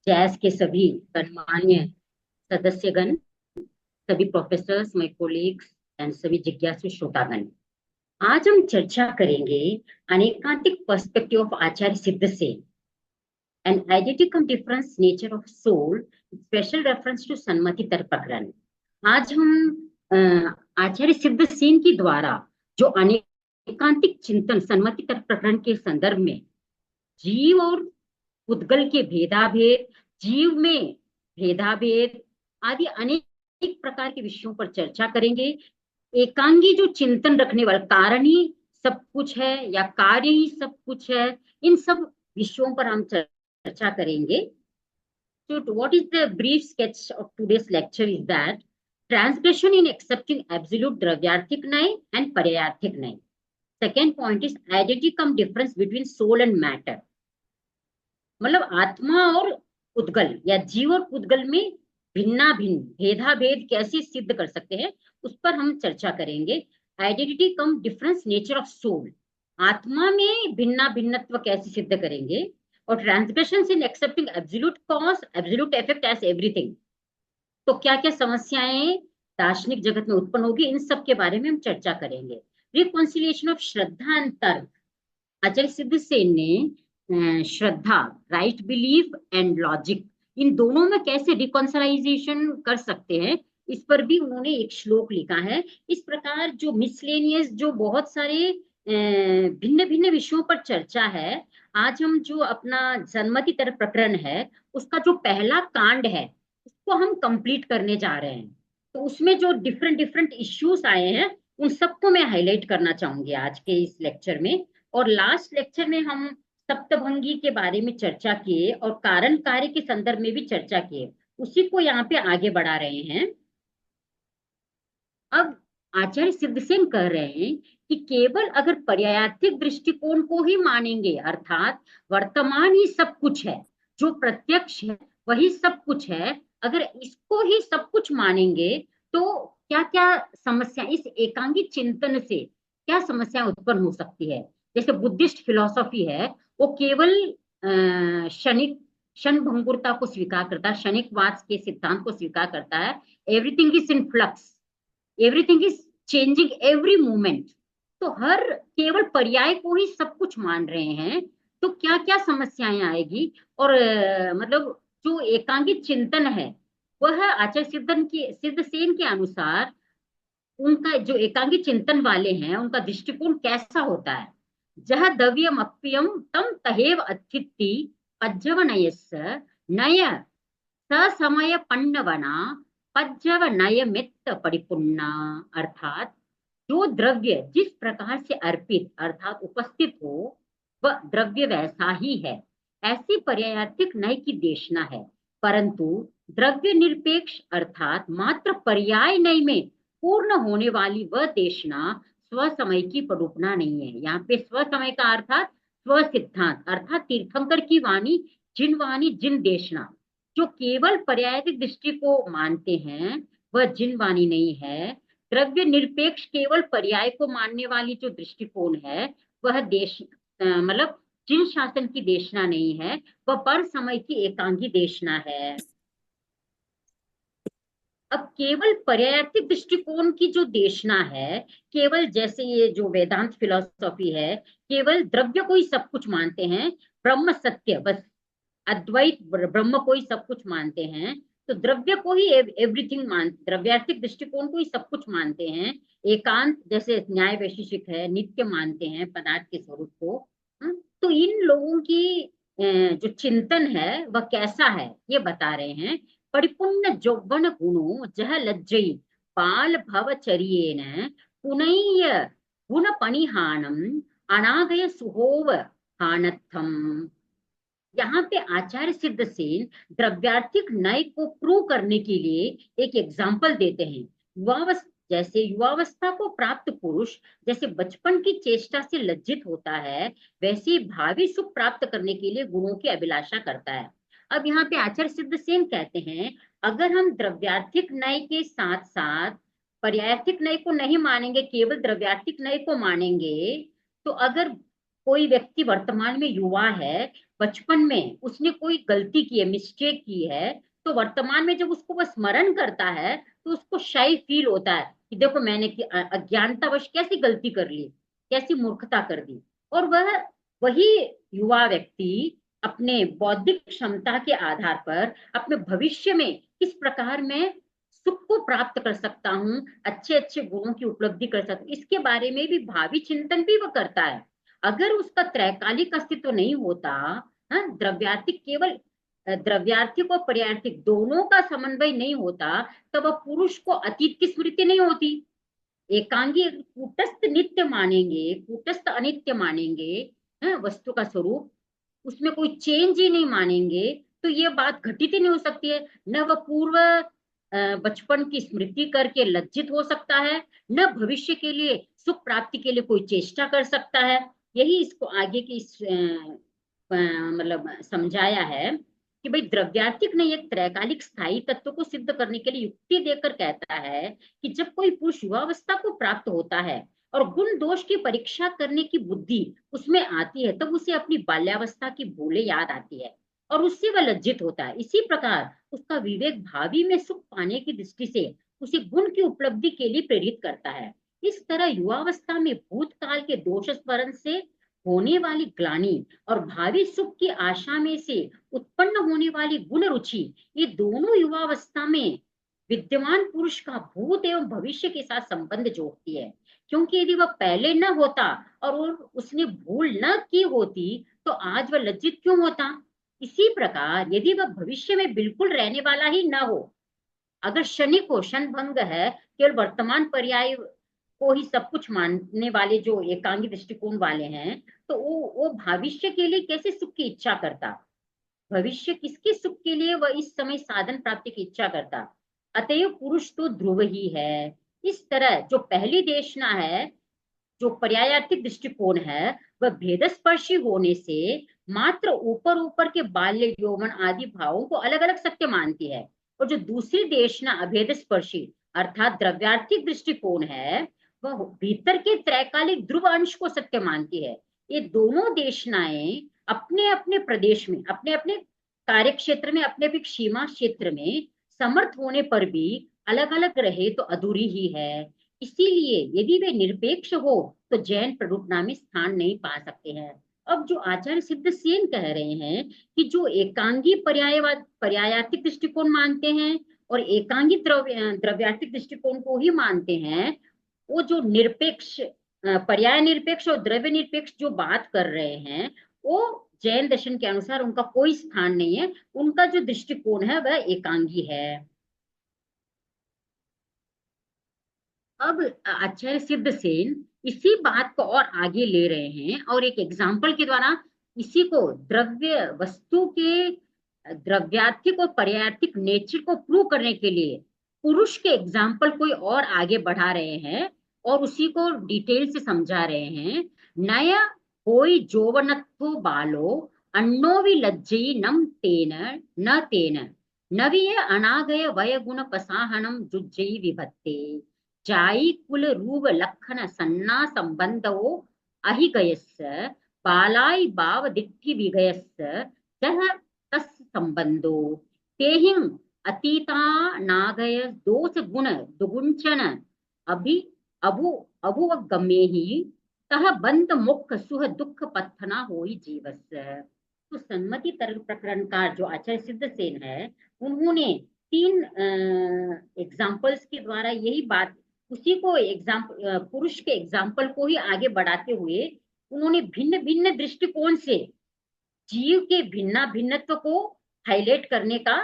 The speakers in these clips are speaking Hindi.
जैस के सभी गणमान्य सदस्यगण, सभी प्रोफेसर्स, माय कोलीग्स एंड सभी जिज्ञासु श्रोतागण, आज हम चर्चा करेंगे अनेकांतिक perspective of Acharya Siddha Sen and आइडेंटिकम difference nature of soul, special reference to Sanmati Tarka Prakaran. आज हम अ, आचार्य सिद्ध सेन के द्वारा जो अनेकांतिक चिंतन सन्मति तर्क प्रकरण के संदर्भ में जीव और उद्गल के भेदाभेद, जीव में भेदाभेद आदि अनेक प्रकार के विषयों पर चर्चा करेंगे। एकांगी जो चिंतन रखने वाला, कारण ही सब कुछ है या कार्य ही सब कुछ है, इन सब विषयों पर हम चर्चा करेंगे। So what is the brief sketch of today's lecture is that transgression in accepting absolute dravyarthik nay and paryarthik nay. Second point is identity come difference between soul and matter. मतलब आत्मा और उद्गल या जीव और उद्गल में भिन्ना भिन्न भेदा भेद कैसे सिद्ध कर सकते हैं, उस पर हम चर्चा करेंगे। Identity cum difference nature of soul, आत्मा में भिन्ना भिन्नत्व कैसे सिद्ध करेंगे। और transgression in accepting absolute cause absolute effect as everything, तो क्या क्या समस्याएं दार्शनिक जगत में उत्पन्न होगी, इन सब के बारे में हम चर्चा करेंगे। रिकॉन्सिलिएशन ऑफ श्रद्धा एंड तर्क, आचार्य सिद्ध सेन ने श्रद्धा, राइट बिलीफ एंड लॉजिक, इन दोनों में कैसे रिकॉन्सिलाइजेशन कर सकते हैं, इस पर भी उन्होंने एक श्लोक लिखा है। इस प्रकार जो मिसलेनियस, जो बहुत सारे भिन्न भिन्न विषयों पर चर्चा है, आज हम जो अपना सन्मति तर्क प्रकरण है उसका जो पहला कांड है उसको हम कंप्लीट करने जा रहे हैं। तो उसमें जो डिफरेंट डिफरेंट इश्यूज आए हैं उन सबको मैं हाईलाइट करना चाहूंगी आज के इस लेक्चर में। और लास्ट लेक्चर में हम सप्तभंगी के बारे में चर्चा किए और कारण कार्य के संदर्भ में भी चर्चा किए, उसी को यहाँ पे आगे बढ़ा रहे हैं। अब आचार्य सिद्धसेन कह रहे हैं कि केवल अगर पर्यायार्थिक दृष्टिकोण को ही मानेंगे, अर्थात वर्तमान ही सब कुछ है, जो प्रत्यक्ष है वही सब कुछ है, अगर इसको ही सब कुछ मानेंगे तो क्या क्या समस्या, इस एकांगी चिंतन से क्या समस्या उत्पन्न हो सकती है। जैसे बुद्धिस्ट फिलॉसफी है, वो केवल क्षणिक क्षण भंगुरता को स्वीकार करता है, क्षणिकवाद के सिद्धांत को स्वीकार करता है। Everything is in flux, everything is changing every moment, तो हर केवल पर्याय को ही सब कुछ मान रहे हैं, तो क्या क्या समस्याएं आएगी। और मतलब जो एकांगी चिंतन है वह आचार्य सिद्धसेन के अनुसार उनका जो एकांगी चिंतन वाले हैं उनका दृष्टिकोण कैसा होता है। जह दव्यम अप्यम तम तहेव अथिति पज्जव नयस्य नय ससमय पन्नवना पज्जव नय मित्त परिपुन्ना, अर्थात जो द्रव्य जिस प्रकार से अर्पित अर्थात उपस्थित हो वह द्रव्य वैसा ही है, ऐसी पर्यायार्थिक नय की देशना है। परंतु द्रव्य निरपेक्ष अर्थात मात्र पर्याय नय में पूर्ण होने वाली वह देशना स्व समय की परूपना नहीं है। यहाँ पे स्व समय का अर्थात स्व सिद्धांत, अर्थात तीर्थंकर की वाणी जिन देशना, जो केवल पर्यायिक दृष्टि को मानते हैं वह जिन वाणी नहीं है। द्रव्य निरपेक्ष केवल पर्याय को मानने वाली जो दृष्टिकोण है वह देश मतलब जिन शासन की देशना नहीं है, वह पर समय की एकांगी देशना है। अब केवल पर्यायिक दृष्टिकोण की जो देशना है, केवल जैसे ये जो वेदांत फिलॉसफी है, केवल द्रव्य को ही सब कुछ मानते हैं, ब्रह्म सत्य बस, अद्वैत ब्रह्म को ही सब कुछ मानते हैं, तो द्रव्य को ही एवरीथिंग मानते, द्रव्यार्थिक दृष्टिकोण को ही सब कुछ मानते हैं। एकांत जैसे न्याय वैशेषिक है, नित्य मानते हैं पदार्थ के स्वरूप को। तो इन लोगों की जो चिंतन है वह कैसा है ये बता रहे हैं। परिपूर्ण यौवन गुणो जह लज्जई बाल भवचर्येन पुनय्य गुण पनिहानम अनागय सुहोव हानत्थम। यहाँ पे आचार्य सिद्धसेन द्रव्यार्थिक नय को प्रूव करने के लिए एक एग्जाम्पल देते हैं। जैसे युवावस्था को प्राप्त पुरुष जैसे बचपन की चेष्टा से लज्जित होता है, वैसे ही भावी सुख प्राप्त करने के लिए गुणों की अभिलाषा करता है। अब यहाँ पे आचार्य सिद्धसेन कहते हैं, अगर हम द्रव्यार्थिक नय के साथ साथ पर्यायर्थिक नय को नहीं मानेंगे, केवल द्रव्यार्थिक नय को मानेंगे, तो अगर कोई व्यक्ति वर्तमान में युवा है, बचपन में उसने कोई गलती की है, मिस्टेक की है, तो वर्तमान में जब उसको वह स्मरण करता है तो उसको शाय फील होता है कि देखो मैंने अज्ञानतावश कैसी गलती कर ली, कैसी मूर्खता कर दी। और वही युवा व्यक्ति अपने बौद्धिक क्षमता के आधार पर अपने भविष्य में किस प्रकार मैं सुख को प्राप्त कर सकता हूँ, अच्छे अच्छे गुणों की उपलब्धि कर सकता हूँ, इसके बारे में भी भावी चिंतन भी वह करता है। अगर उसका त्रैकालिक अस्तित्व नहीं होता, हाँ, द्रव्यार्थिक केवल द्रव्यार्थिक और पर्यार्थिक दोनों का समन्वय नहीं होता, तब वह पुरुष को अतीत की स्मृति नहीं होती। एकांगी कूटस्थ नित्य मानेंगे, कूटस्थ अनित्य मानेंगे, है वस्तु का स्वरूप, उसमें कोई चेंज ही नहीं मानेंगे, तो ये बात घटित ही नहीं हो सकती है। न वह पूर्व बचपन की स्मृति करके लज्जित हो सकता है, न भविष्य के लिए सुख प्राप्ति के लिए कोई चेष्टा कर सकता है। यही इसको आगे की मतलब समझाया है कि भाई द्रव्यार्थिक ने एक त्रैकालिक स्थायी तत्व को सिद्ध करने के लिए युक्ति देकर कहता है कि जब कोई पुरुष युवावस्था को प्राप्त होता है और गुण दोष की परीक्षा करने की बुद्धि उसमें आती है, तब उसे अपनी बाल्यावस्था की भूलें याद आती है और उससे वह लज्जित होता है। इसी प्रकार उसका विवेक भावी में सुख पाने की दृष्टि से उसे गुण की उपलब्धि के लिए प्रेरित करता है। इस तरह युवावस्था में भूतकाल के दोष स्मरण से होने वाली ग्लानि और भावी सुख की आशा में से उत्पन्न होने वाली गुण रुचि, ये दोनों युवावस्था में विद्यमान पुरुष का भूत एवं भविष्य के साथ संबंध जोड़ती है। क्योंकि यदि वह पहले न होता और उसने भूल न की होती तो आज वह लज्जित क्यों होता। इसी प्रकार यदि वह भविष्य में बिल्कुल रहने वाला ही न हो, अगर शनि को क्षण भंग है, केवल वर्तमान पर्याय को ही सब कुछ मानने वाले जो एकांगी दृष्टिकोण वाले हैं, तो वो भविष्य के लिए कैसे सुख की इच्छा करता। भविष्य किसके सुख के लिए वह इस समय साधन प्राप्ति की इच्छा करता। अतएव पुरुष तो ध्रुव ही है। इस तरह जो पहली देशना है, जो पर्यायार्थिक दृष्टिकोण है, वह भेदस्पर्शी होने से मात्र ऊपर ऊपर के बाल्य यौवन आदि भावों को अलग अलग सत्य मानती है। और जो दूसरी देशना अभेद स्पर्शी अर्थात द्रव्यार्थिक दृष्टिकोण है, वह भीतर के त्रैकालिक ध्रुव अंश को सत्य मानती है। ये दोनों देशनाएं अपने अपने प्रदेश में, अपने अपने कार्य क्षेत्र में, अपने अपने सीमा क्षेत्र में समर्थ होने पर भी अलग अलग रहे तो अधूरी ही है। इसीलिए यदि वे निरपेक्ष हो तो जैन प्ररूपना में स्थान नहीं पा सकते हैं। अब जो आचार्य सिद्ध सेन कह रहे हैं कि जो एकांगी पर्यायवाद पर्यायार्थिक दृष्टिकोण मानते हैं और एकांगी द्रव्यार्थिक दृष्टिकोण को ही मानते हैं, वो जो निरपेक्ष पर्याय निरपेक्ष और द्रव्य निरपेक्ष जो बात कर रहे हैं, वो जैन दर्शन के अनुसार उनका कोई स्थान नहीं है। उनका जो दृष्टिकोण है वह एकांगी है। अब आचार्य सिद्ध सेन इसी बात को और आगे ले रहे हैं और एक एग्जाम्पल के द्वारा इसी को द्रव्य वस्तु के द्रव्यार्थिक और पर्यार्थिक नेचर को प्रूव करने के लिए पुरुष के एग्जाम्पल कोई और आगे बढ़ा रहे हैं और उसी को डिटेल से समझा रहे हैं। नया कोई जोवनत्थो बालो अन्नो विलज्जई नम तेन न तेन नवीय अनागय वय गुण पसाहनम जुज्जई विभत्ते जाई कुल रूप लक्षण सन्ना संबंधो अहिगयस्य बालाई भाव दिट्ठि विगयस्य जह तस् संबंधो तेहिं अतीता नागय दोष गुण दुगुंचन अभि अभु अभुवगम्ये ही तह बंध मुख सुह दुख पत्थना होई जीवस्य। तो सन्मति तरल प्रकरण का जो आचार्य सिद्ध सेन है, उन्होंने तीन एग्जाम्पल्स के द्वारा यही बात, उसी को एग्जाम्पल पुरुष के एग्जाम्पल को ही आगे बढ़ाते हुए उन्होंने भिन्न भिन्न दृष्टिकोण से जीव के भिन्ना भिन्नत्व को हाईलाइट करने का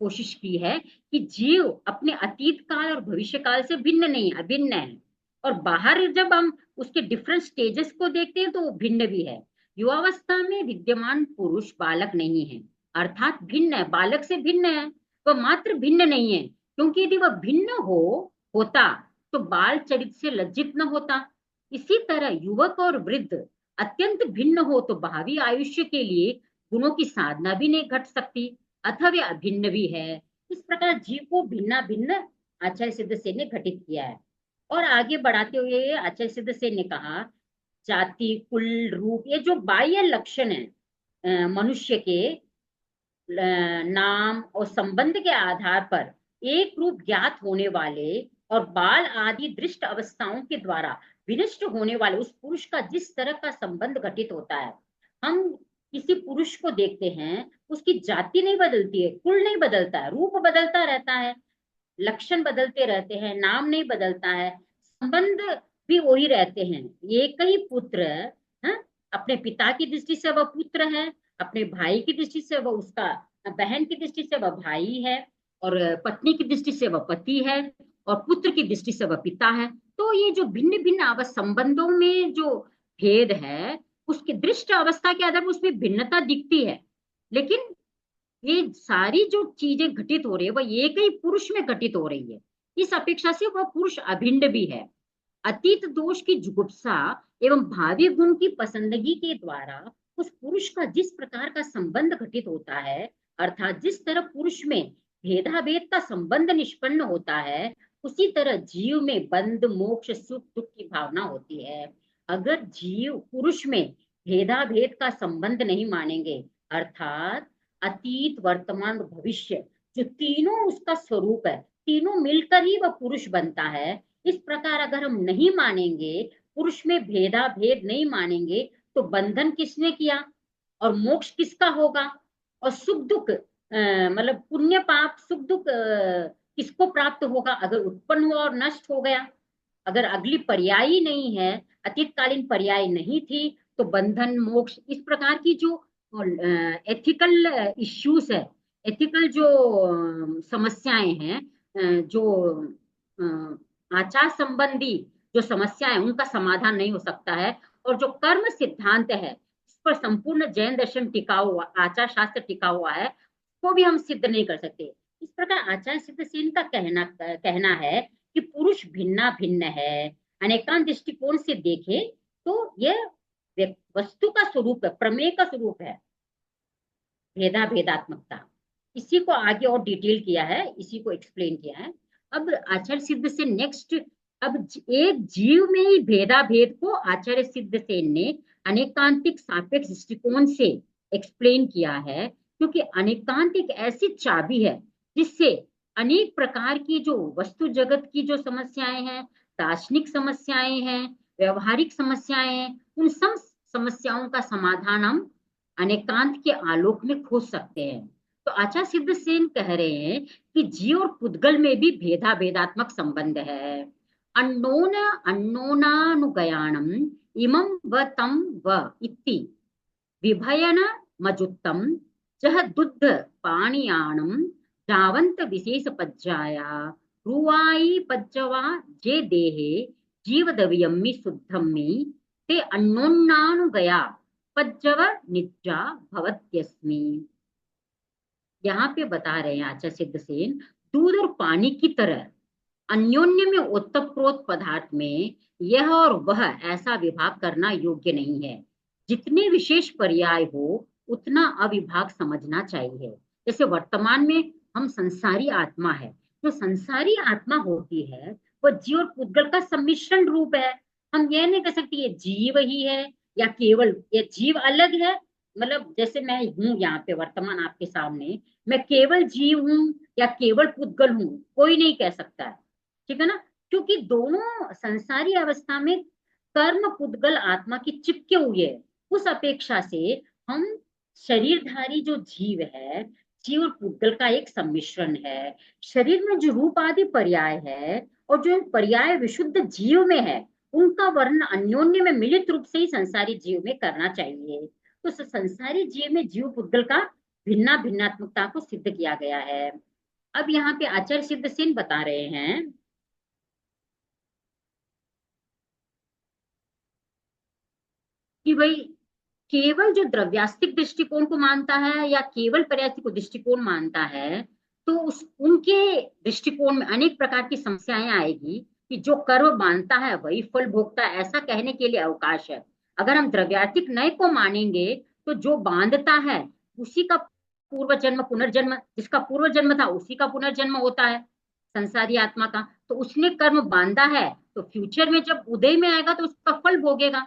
कोशिश की है कि जीव अपने अतीत काल और भविष्य काल से भिन्न नहीं, अभिन्न है। और बाहर जब हम उसके डिफरेंट स्टेजेस को देखते हैं तो वो भिन्न भी है। युवावस्था में विद्यमान पुरुष बालक नहीं है, अर्थात भिन्न है, बालक से भिन्न है। वह मात्र भिन्न नहीं है, क्योंकि यदि वह भिन्न होता तो बाल चरित से लज्जित न होता। इसी तरह युवक और वृद्ध अत्यंत भिन्न हो तो भावी आयुष्य के लिए गुणों की साधना भी नहीं घट सकती, अथवा वे अभिन्न भी है। इस प्रकार जीव को भिन्न भिन्न आचार्य सिद्ध सेन ने घटित किया है। और आगे बढ़ाते हुए आचार्य सिद्ध सेन ने कहा जाति कुल रूप ये जो बाह्य लक्षण है, मनुष्य के नाम और संबंध के आधार पर एक रूप ज्ञात होने वाले और बाल आदि दृष्ट अवस्थाओं के द्वारा विनष्ट होने वाले उस पुरुष का जिस तरह का संबंध घटित होता है। हम किसी पुरुष को देखते हैं, उसकी जाति नहीं बदलती है, कुल नहीं बदलता है, रूप बदलता रहता है, लक्षण बदलते रहते हैं, नाम नहीं बदलता है, संबंध भी वही रहते हैं। एक ही पुत्र, हाँ, अपने पिता की दृष्टि से वह पुत्र है, अपने भाई की दृष्टि से वह उसका, बहन की दृष्टि से वह भाई है, और पत्नी की दृष्टि से वह पति है, और पुत्र की दृष्टि से वह पिता है। तो ये जो भिन्न भिन्न संबंधों में जो भेद है, उसके दृष्ट अवस्था के आधार पर उसमें भिन्नता दिखती है, लेकिन ये सारी जो चीजें घटित हो रही है वह एक ही पुरुष में घटित हो रही है। इस अपेक्षा से वह पुरुष अभिन्न भी है। अतीत दोष की जुगुप्सा एवं भावी गुण की पसंदगी के द्वारा उस पुरुष का जिस प्रकार का संबंध घटित होता है, अर्थात जिस तरह पुरुष में भेदाभेद का संबंध निष्पन्न होता है, उसी तरह जीव में बंध मोक्ष सुख दुख की भावना होती है। अगर जीव पुरुष में भेदाभेद का संबंध नहीं मानेंगे, अर्थात अतीत वर्तमान और भविष्य जो तीनों उसका स्वरूप है, तीनों मिलकर ही वह पुरुष बनता है, इस प्रकार अगर हम नहीं मानेंगे, पुरुष में भेदा भेद नहीं मानेंगे, तो बंधन किसने किया और मोक्ष किसका होगा, और सुख दुख मतलब पुण्य पाप सुख दुख किसको प्राप्त होगा अगर उत्पन्न हुआ और नष्ट हो गया। अगर अगली पर्यायी नहीं है, अतीतकालीन पर्याय नहीं थी, तो बंधन मोक्ष इस प्रकार की जो एथिकल इश्यूज है, एथिकल जो समस्याएं हैं, जो आचार संबंधी जो समस्या है, उनका समाधान नहीं हो सकता है। और जो कर्म सिद्धांत है, इस पर संपूर्ण जैन दर्शन टिका हुआ, आचार शास्त्र टिका हुआ है, वो भी हम सिद्ध नहीं कर सकते। इस प्रकार आचार्य सिद्ध सेन का कहना है कि पुरुष भिन्ना भिन्न है। अनेकांत दृष्टिकोण से देखे तो यह वस्तु का स्वरूप है, प्रमेय का स्वरूप है, भेदा भेदात्मकता। इसी को आगे और डिटेल किया है, इसी को एक्सप्लेन किया है। अब आचार्य सिद्ध से नेक्स्ट, अब एक जीव में ही भेदा भेद को आचार्य सिद्ध सेन ने अनेकांतिक सापेक्ष दृष्टिकोण से एक्सप्लेन किया है, क्योंकि अनेकांत एक ऐसी चाबी है जिससे अनेक प्रकार की जो वस्तु जगत की जो समस्याएं हैं, दार्शनिक समस्याएं हैं, व्यवहारिक समस्याएं हैं, उन सब समस्याओं का समाधान हम अनेकांत के आलोक में खोज सकते हैं। तो आचार्य सिद्ध सेन कह रहे हैं कि जीव और पुद्गल में भी भेदा भेदात्मक संबंध है। अन्नोन अन्नोनानुगयाणम इमं व तम व इति विभयन मजुत्तम जह दुग्ध पाणियाणम जावंत विशेष पज्जाया रुवाई पज्जवा जे देहे जीवदवियम्मि शुद्धम्मि ते अन्नोन्नानुगया पज्जव निद्रा भवत्यस्मि। यहाँ पे बता रहे हैं आचार्य सिद्ध सेन, दूध और पानी की तरह अन्योन्य में ओतप्रोत पदार्थ में यह और वह ऐसा विभाग करना योग्य नहीं है। जितने विशेष पर्याय हो उतना अविभाग समझना चाहिए। जैसे वर्तमान में हम संसारी आत्मा है, जो संसारी आत्मा होती है वह जीव और पुद्गल का सम्मिश्रण रूप है। हम यह नहीं कह सकते ये जीव ही है या केवल ये जीव अलग है। मतलब जैसे मैं हूं यहाँ पे वर्तमान आपके सामने, मैं केवल जीव हूं या केवल पुद्गल हूं, कोई नहीं कह सकता है, ठीक है ना, क्योंकि दोनों संसारी अवस्था में कर्म पुद्गल आत्मा की चिपके हुए है। उस अपेक्षा से हम शरीरधारी जो जीव है, जीव और पुद्गल का एक सम्मिश्रण है। शरीर में जो रूप आदि पर्याय है और जो पर्याय विशुद्ध जीव में है, उनका वर्णन अन्योन्य में मिलित रूप से ही संसारी जीव में करना चाहिए। तो संसारी जीव में जीव पुद्गल का भिन्ना भिन्नात्मकता को सिद्ध किया गया है। अब यहाँ पे आचार्य सिद्ध सेन बता रहे हैं कि भाई केवल जो द्रव्यास्तिक दृष्टिकोण को मानता है या केवल पर्यास्तिक को दृष्टिकोण मानता है, तो उस उनके दृष्टिकोण में अनेक प्रकार की समस्याएं आएगी कि जो कर्म मानता है वही फल भोगता है, ऐसा कहने के लिए अवकाश है। अगर हम द्रव्यास्तिक नय को मानेंगे तो जो बांधता है उसी का पूर्व जन्म पुनर्जन्म, जिसका पूर्व जन्म था उसी का पुनर्जन्म होता है संसारी आत्मा का, तो उसने कर्म बांधा है तो फ्यूचर में जब उदय में आएगा तो उसका फल भोगेगा।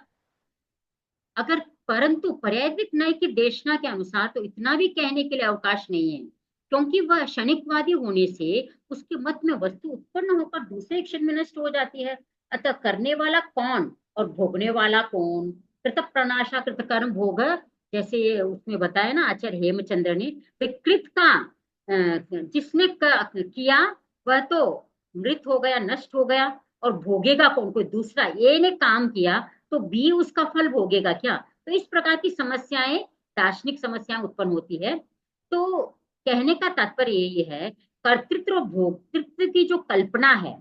अगर परंतु पर्यायिक न्याय की देशना के अनुसार तो इतना भी कहने के लिए अवकाश नहीं है, क्योंकि वह क्षणिकवादी होने से उसके मत में वस्तु उत्पन्न होकर दूसरे क्षण में नष्ट हो जाती है। अतः करने वाला कौन और भोगने वाला कौन? कृत प्रणाशा कृत कर्म भोग, जैसे उसमें बताया ना आचार्य हेमचंद्र ने, कृत का जिसने किया वह तो मृत हो गया, नष्ट हो गया, और भोगेगा कौन? कोई दूसरा। ए ने काम किया तो बी उसका फल भोगेगा क्या? तो इस प्रकार की समस्याएं, दार्शनिक समस्याएं उत्पन्न होती है। तो कहने का तात्पर्य यही है, कर्तृत्व और भोक्तृत्व की जो कल्पना है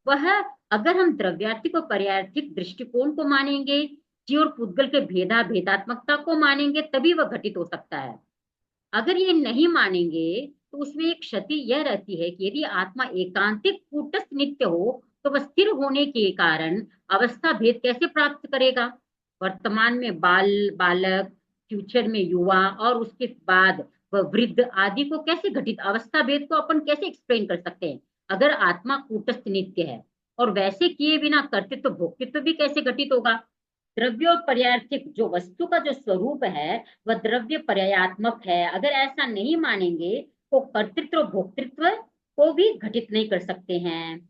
वह, अगर हम द्रव्यार्थिक और पर्यार्थिक दृष्टिकोण को मानेंगे, जीव और पुद्गल के भेदात्मकता को मानेंगे, तभी वह घटित हो सकता है। अगर ये नहीं मानेंगे तो उसमें एक क्षति यह रहती है कि यदि आत्मा एकांतिक कूटस्थ नित्य हो तो वह स्थिर होने के कारण अवस्था भेद कैसे प्राप्त करेगा? वर्तमान में बालक, फ्यूचर में युवा, और उसके बाद वह वृद्ध आदि को कैसे घटित अवस्था भेद को अपन कैसे एक्सप्लेन कर सकते हैं अगर आत्मा कूटस्थ नित्य है? और वैसे किए बिना कर्तृत्व भोक्तृत्व भी कैसे घटित होगा? द्रव्य और पर्यार्थिक जो वस्तु का जो स्वरूप है वह द्रव्य पर्यायात्मक है। अगर ऐसा नहीं मानेंगे तो कर्तृत्व और भोक्तृत्व को भी घटित नहीं कर सकते हैं।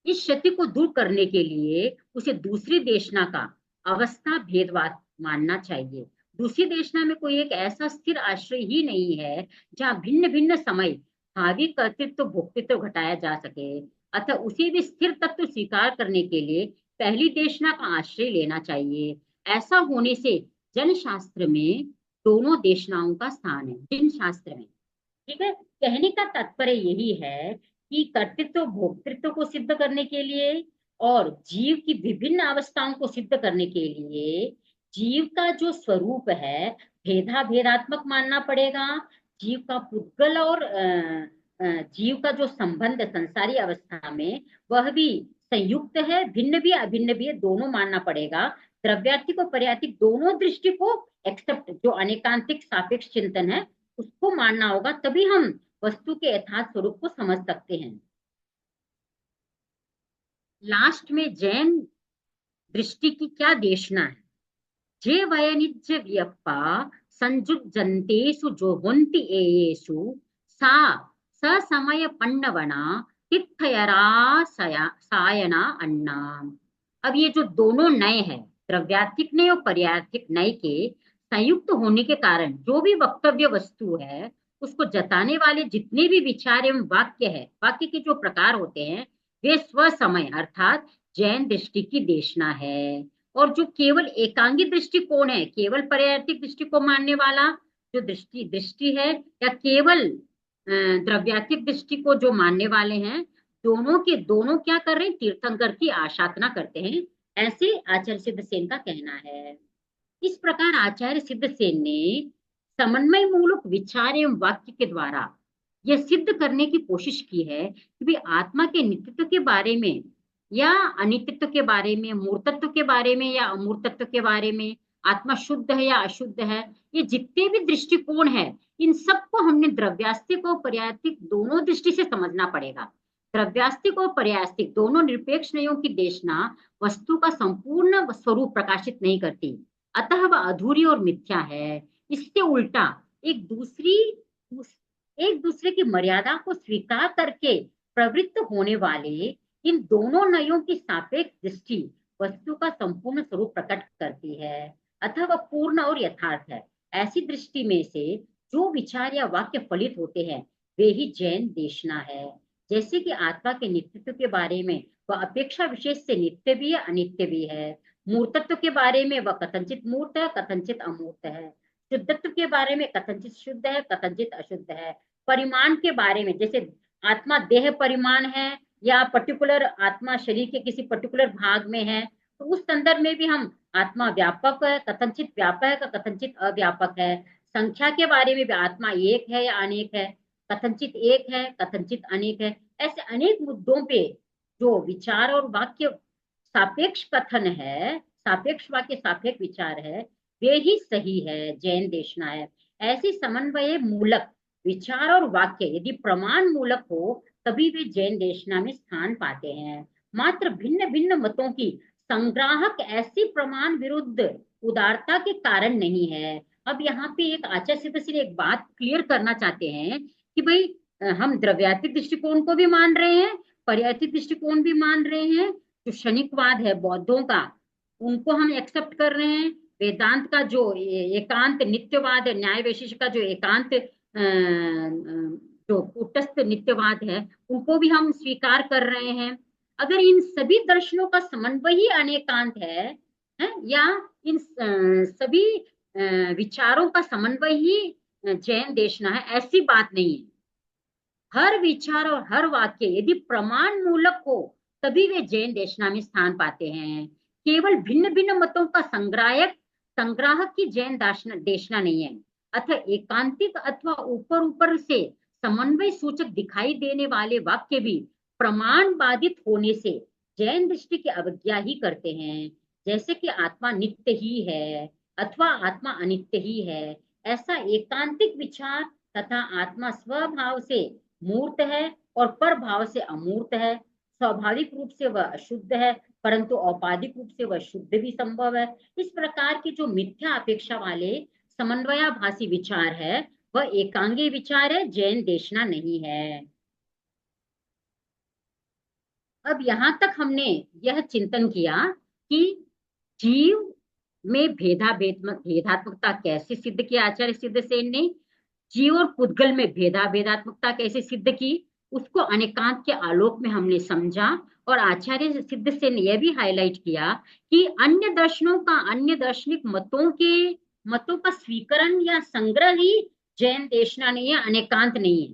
इस क्षति को दूर करने के लिए उसे दूसरी देशना का अवस्था भेदवाद मानना चाहिए। दूसरी देशना में कोई एक ऐसा स्थिर आश्रय ही नहीं है जहाँ भिन्न भिन्न समय भावी कर्तृत्व भोक्तृत्व घटाया जा सके। अतः उसे भी स्थिर तत्व स्वीकार करने के लिए पहली देशना का आश्रय लेना चाहिए। ऐसा होने से जनशास्त्र में दोनों देशनाओं का स्थान है, जिन शास्त्र में। ठीक है, कहने का तात्पर्य यही है कि कर्तृत्व भोक्तृत्व को सिद्ध करने के लिए और जीव की विभिन्न अवस्थाओं को सिद्ध करने के लिए जीव का जो स्वरूप है भेदात्मक मानना पड़ेगा। जीव का पुद्गल और जीव का जो संबंध संसारी अवस्था में वह भी संयुक्त है, भिन्न भी अभिन्न भी है, दोनों मानना पड़ेगा। द्रव्यार्थिक और पर्यार्थिक दोनों दृष्टि को एक्सेप्ट, जो अनेकांतिक सापेक्ष चिंतन है उसको मानना होगा, तभी हम वस्तु के यथार्थ स्वरूप को समझ सकते हैं। लास्ट में जैन दृष्टि की क्या देशना है? जे वयनिज्य व्यप्पा संजुजन्तेषु जोहोन्ति एयेषु सा ससमय पन्नवना तिथयरा सायना अन्ना। अब ये जो दोनों नय है, द्रव्यार्थिक नय और पर्यार्थिक नय के संयुक्त होने के कारण जो भी वक्तव्य वस्तु है उसको जताने वाले जितने भी विचार एवं वाक्य है, वाक्य के जो प्रकार होते हैं वे स्वसमय अर्थात जैन दृष्टि की देशना है। और जो केवल एकांगी दृष्टिकोण है, केवल पर्यार्थिक दृष्टि को मानने वाला जो दृष्टि है, या केवल द्रव्यार्थिक दृष्टि को जो मानने वाले हैं, दोनों के दोनों क्या कर रहे हैं? तीर्थंकर की आशाधना करते हैं, ऐसे आचार्य सिद्धसेन का कहना है। इस प्रकार आचार्य सिद्धसेन ने समन्वय मूलक विचार एवं वाक्य के द्वारा यह सिद्ध करने की कोशिश की है कि भी आत्मा के नित्यत्व के बारे में या अनित्यत्व के बारे में, मूर्तत्व के बारे में या अमूर्तत्व के बारे में, आत्मा शुद्ध है या अशुद्ध है, ये जितने भी दृष्टिकोण है इन सबको हमने द्रव्यास्तिक और पर्यास्तिक दोनों दृष्टि से समझना पड़ेगा। द्रव्यास्तिक और पर्यास्तिक दोनों निरपेक्ष नयों की देशना वस्तु का संपूर्ण स्वरूप प्रकाशित नहीं करती, अतः वह अधूरी और मिथ्या है। इससे उल्टा एक दूसरे की मर्यादा को स्वीकार करके प्रवृत्त होने वाले इन दोनों नयों की सापेक्ष दृष्टि वस्तु का संपूर्ण स्वरूप प्रकट करती है, अतः वह पूर्ण और यथार्थ है। ऐसी दृष्टि में से जो विचार या वाक्य फलित होते हैं वे ही जैन देशना है। जैसे कि आत्मा के नित्यत्व के बारे में वह अपेक्षा विशेष से नित्य भी है, अनित्य भी है। मूर्तत्व के बारे में वह कथनचित मूर्त है, कथनचित अमूर्त है। शुद्धत्व के बारे में कथनचित शुद्ध है, कथनचित अशुद्ध है। परिमाण के बारे में जैसे आत्मा देह परिमाण है या पर्टिकुलर आत्मा शरीर के किसी पर्टिकुलर भाग में है, तो उस संदर्भ में भी हम आत्मा व्यापक है, कथनचित व्यापक है, कथनचित अव्यापक है। संख्या के बारे में भी आत्मा एक है या अनेक है, कथनचित एक है, कथनचित अनेक है। ऐसे अनेक मुद्दों पे जो विचार और वाक्य सापेक्ष कथन है, सापेक्ष वाक्य सापेक्ष विचार है, वे ही सही है, जैन देशना है। ऐसी समन्वय मूलक विचार और वाक्य यदि प्रमाण मूलक हो तभी वे जैन देशना में स्थान पाते हैं। मात्र भिन्न भिन्न मतों की संग्राहक ऐसी प्रमाण विरुद्ध उदारता के कारण नहीं है। अब यहाँ पे एक आचार्य सिद्ध एक बात क्लियर करना चाहते हैं कि भाई हम द्रव्यातीत दृष्टिकोण को भी मान रहे हैं, पर्यायतिक दृष्टिकोण भी मान रहे हैं। जो क्षणिकवाद है बौद्धों का, उनको हम एक्सेप्ट कर रहे हैं। वेदांत का जो एकांत नित्यवाद है, न्याय वैशेषिक का जो एकांत जो कूटस्थ नित्यवाद है, उनको भी हम स्वीकार कर रहे हैं। अगर इन सभी दर्शनों का समन्वय ही अनेकांत है या इन सभी विचारों का समन्वय ही जैन देशना है, ऐसी बात नहीं है। हर विचार और हर वाक्य यदि प्रमाण मूलक हो तभी वे जैन देशना में स्थान पाते हैं। केवल भिन्न भिन्न मतों का संग्राहक की जैन देशना नहीं है। अतः एकांतिक अथवा ऊपर ऊपर से समन्वय सूचक दिखाई देने वाले वाक्य भी प्रमाण बाधित होने से जैन दृष्टि की अवज्ञा ही करते हैं। जैसे कि आत्मा नित्य ही है अथवा आत्मा अनित्य ही है, ऐसा एकांतिक विचार तथा आत्मा स्वभाव से मूर्त है और पर भाव से अमूर्त है। स्वाभाविक रूप से वह अशुद्ध है परंतु औपाधिक रूप से वह शुद्ध भी संभव है। इस प्रकार के जो मिथ्या अपेक्षा वाले समन्वयाभासी विचार है वह एकांगी विचार है, जैन देशना नहीं है। अब यहां तक हमने यह चिंतन किया कि जीव में भेदात्मकता कैसे सिद्ध की आचार्य सिद्ध सेन ने, जीव और पुद्गल में भेदात्मकता कैसे सिद्ध की, उसको अनेकांत के आलोक में हमने समझा। और आचार्य सिद्ध सेन ने यह भी हाईलाइट किया कि अन्य दर्शनों का, अन्य दार्शनिक मतों का स्वीकरण या संग्रह ही जैन देशना नहीं है, अनेकांत नहीं है।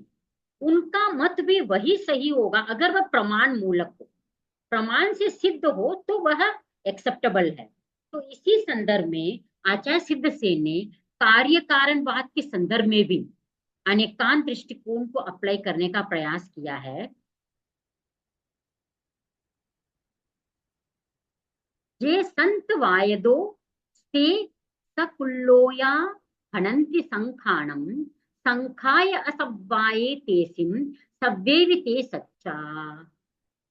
उनका मत भी वही सही होगा अगर वह प्रमाण मूलक हो, प्रमाण से सिद्ध हो तो वह एक्सेप्टेबल है। तो इसी संदर्भ में आचार्य सिद्ध सेन ने कार्य कारणवाद के संदर्भ में भी अनेकांत दृष्टिकोण को अप्लाई करने का प्रयास किया है। जे संत वायदो ते सकुल्लोया हनन्ति संखाणम संखाय असव्वाये तेसिम सव्येवि ते सच्चा।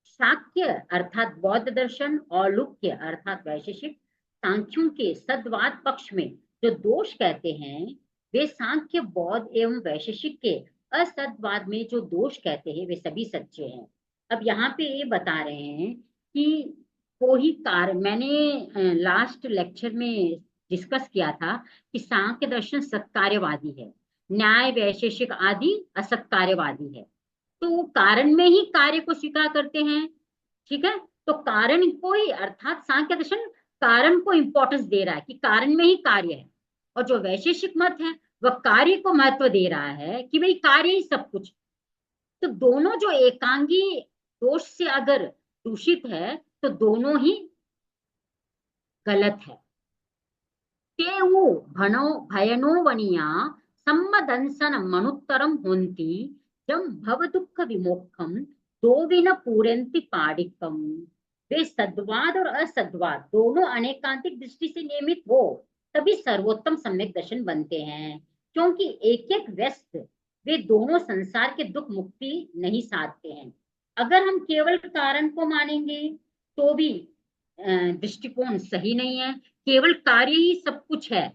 शाक्य अर्थात बौद्ध दर्शन, औलुक्य अर्थात वैशेषिक, सांख्यों के सद्वाद पक्ष में जो दोष कहते हैं, वे सांख्य, बौद्ध एवं वैशेषिक के असद्वाद में जो दोष कहते हैं वे सभी सच्चे हैं। अब यहाँ पे ये बता रहे हैं कि कोई कार्य, मैंने लास्ट लेक्चर में डिस्कस किया था कि सांख्य दर्शन सत्कार्यवादी है, न्याय वैशेषिक आदि असत्कार्यवादी है। तो वो कारण में ही कार्य को स्वीकार करते हैं। ठीक है, तो कारण को ही, अर्थात सांख्य दर्शन कारण को इंपॉर्टेंस दे रहा है कि कारण में ही कार्य है। और जो वैशेषिक मत है वह कार्य को महत्व दे रहा है कि भाई कार्य ही सब कुछ। तो दोनों जो एकांगी दोष से अगर दूषित है तो दोनों ही गलत है। तेऊ भनो भयनो वनिया सम्मदंसन मनुत्तरम होन्ति जम भव दुख विमोक्षम दो विन पूरन्ति पाडिकम। वे सद्वाद और असद्वाद दोनों अनेकांतिक दृष्टि से नियमित हो तभी सर्वोत्तम सम्यक दर्शन बनते हैं, क्योंकि एक एक व्यस्त वे दोनों संसार के दुख मुक्ति नहीं साधते हैं। अगर हम केवल कारण को मानेंगे तो भी दृष्टिकोण सही नहीं है। केवल कार्य ही सब कुछ है